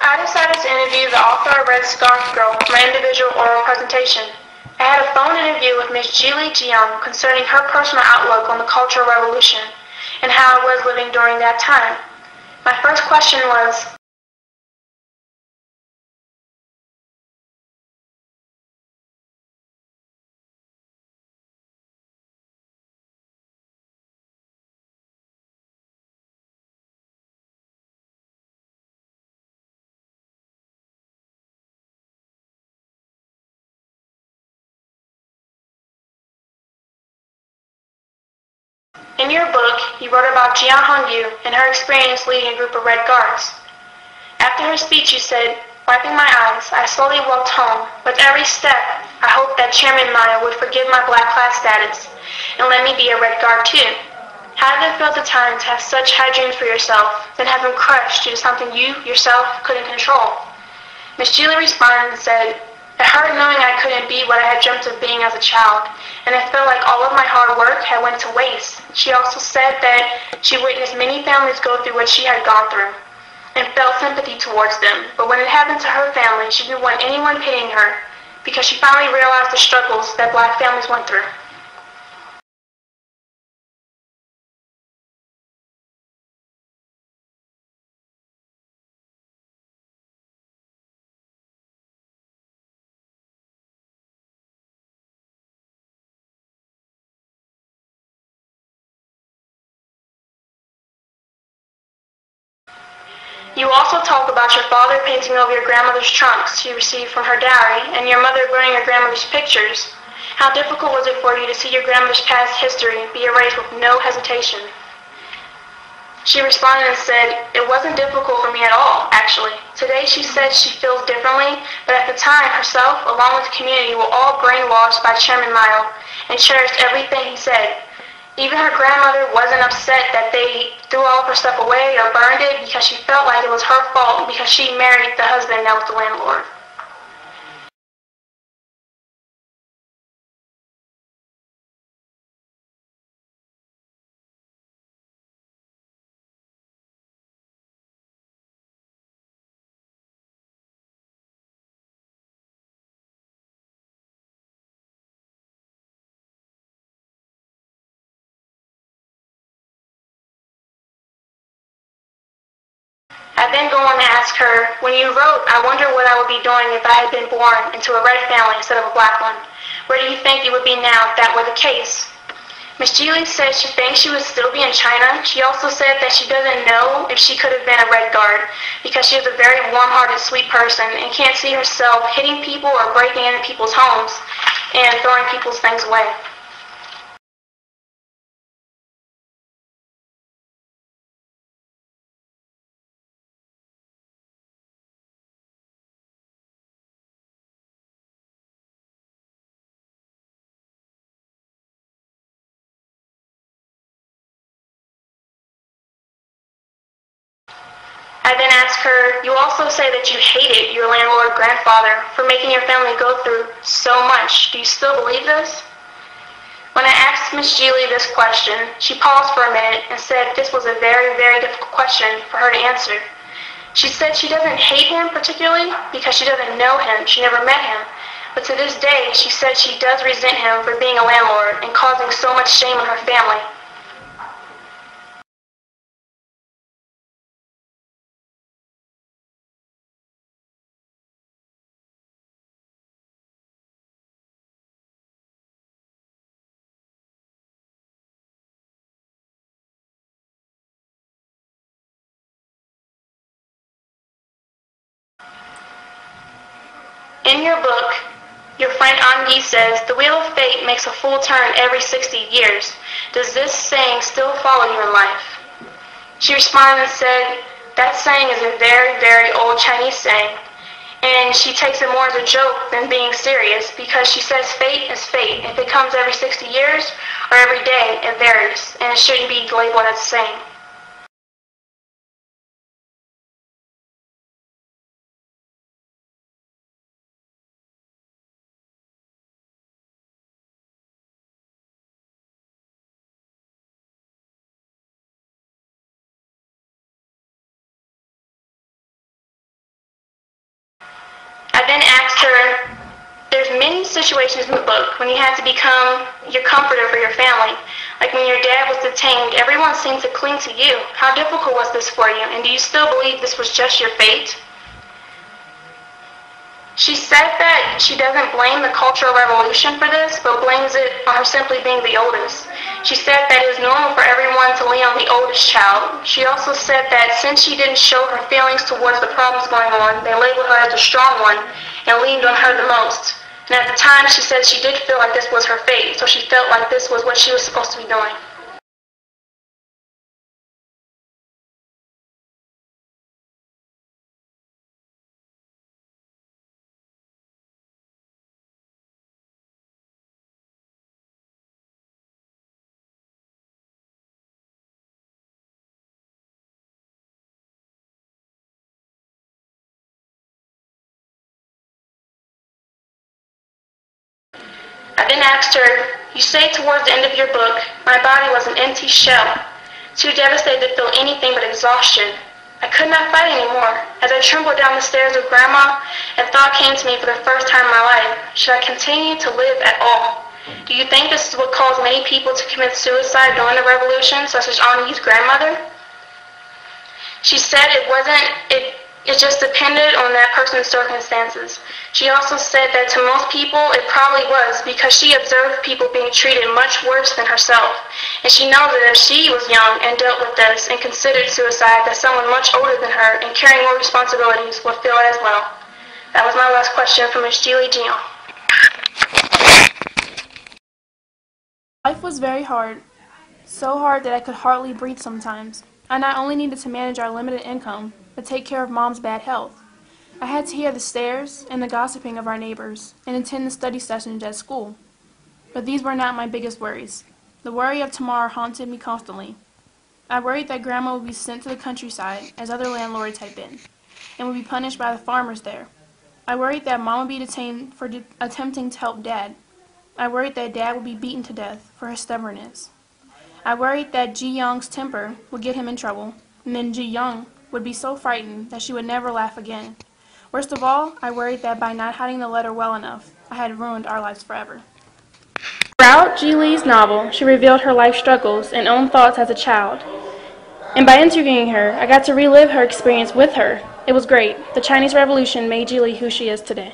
I decided to interview the author of Red Scarf Girl for my individual oral presentation. I had a phone interview with Ms. Julie Jiang concerning her personal outlook on the Cultural Revolution and how I was living during that time. My first question was, in your book, you wrote about Jiang Hongyu and her experience leading a group of Red Guards. After her speech, you said, wiping my eyes, I slowly walked home. With every step, I hoped that Chairman Maya would forgive my black class status and let me be a Red Guard too. How did it feel at the time to have such high dreams for yourself, then have them crushed due to something you, yourself, couldn't control? Miss Julie responded and said, it hurt knowing I couldn't be what I had dreamt of being as a child, and it felt like all of my hard work had went to waste. She also said that she witnessed many families go through what she had gone through, and felt sympathy towards them. But when it happened to her family, she didn't want anyone pitying her, because she finally realized the struggles that black families went through. You also talk about your father painting over your grandmother's trunks she received from her dowry, and your mother burning your grandmother's pictures. How difficult was it for you to see your grandmother's past history be erased with no hesitation? She responded and said, it wasn't difficult for me at all, actually. Today she said she feels differently, but at the time, herself, along with the community, were all brainwashed by Chairman Mao and cherished everything he said. Even her grandmother wasn't upset that they threw all of her stuff away or burned it because she felt like it was her fault because she married the husband that was the landlord. I then go on to ask her, when you wrote, I wonder what I would be doing if I had been born into a red family instead of a black one. Where do you think you would be now if that were the case? Miss Julie says she thinks she would still be in China. She also said that she doesn't know if she could have been a Red Guard because she is a very warm-hearted, sweet person and can't see herself hitting people or breaking into people's homes and throwing people's things away. I then ask her, you also say that you hated your landlord grandfather for making your family go through so much. Do you still believe this? When I asked Miss Julie this question, she paused for a minute and said this was a very, very difficult question for her to answer. She said she doesn't hate him particularly because she doesn't know him, she never met him. But to this day, she said she does resent him for being a landlord and causing so much shame on her family. In your book, your friend Angi says, the wheel of fate makes a full turn every 60 years. Does this saying still follow you in life? She responded and said, that saying is a very, very old Chinese saying, and she takes it more as a joke than being serious because she says fate is fate. If it comes every 60 years or every day, it varies, and it shouldn't be labeled as a saying. asked her, there's many situations in the book when you had to become your comforter for your family. Like when your dad was detained, everyone seemed to cling to you. How difficult was this for you, and do you still believe this was just your fate? She said that she doesn't blame the Cultural Revolution for this, but blames it on her simply being the oldest. She said that it was normal for everyone to lean on the oldest child. She also said that since she didn't show her feelings towards the problems going on, they labeled her as the strong one and leaned on her the most. And at the time, she said she did feel like this was her fate, so she felt like this was what she was supposed to be doing. I then asked her, you say towards the end of your book, my body was an empty shell, too devastated to feel anything but exhaustion. I could not fight anymore. As I trembled down the stairs with Grandma, a thought came to me for the first time in my life. Should I continue to live at all? Do you think this is what caused many people to commit suicide during the revolution, such as Ani's grandmother? She said it just depended on that person's circumstances. She also said that to most people it probably was because she observed people being treated much worse than herself. And she knows that if she was young and dealt with this and considered suicide, that someone much older than her and carrying more responsibilities would feel it as well. That was my last question from Ms. Julie Jeon. Life was very hard, so hard that I could hardly breathe sometimes. I not only needed to manage our limited income, but take care of Mom's bad health. I had to hear the stares and the gossiping of our neighbors and attend the study sessions at school. But these were not my biggest worries. The worry of tomorrow haunted me constantly. I worried that Grandma would be sent to the countryside, as other landlords had been, and would be punished by the farmers there. I worried that Mom would be detained for attempting to help Dad. I worried that Dad would be beaten to death for his stubbornness. I worried that Ji Young's temper would get him in trouble, and then Ji Young would be so frightened that she would never laugh again. Worst of all, I worried that by not hiding the letter well enough, I had ruined our lives forever. Throughout Ji Lee's novel, she revealed her life struggles and own thoughts as a child. And by interviewing her, I got to relive her experience with her. It was great. The Chinese Revolution made Ji Lee who she is today.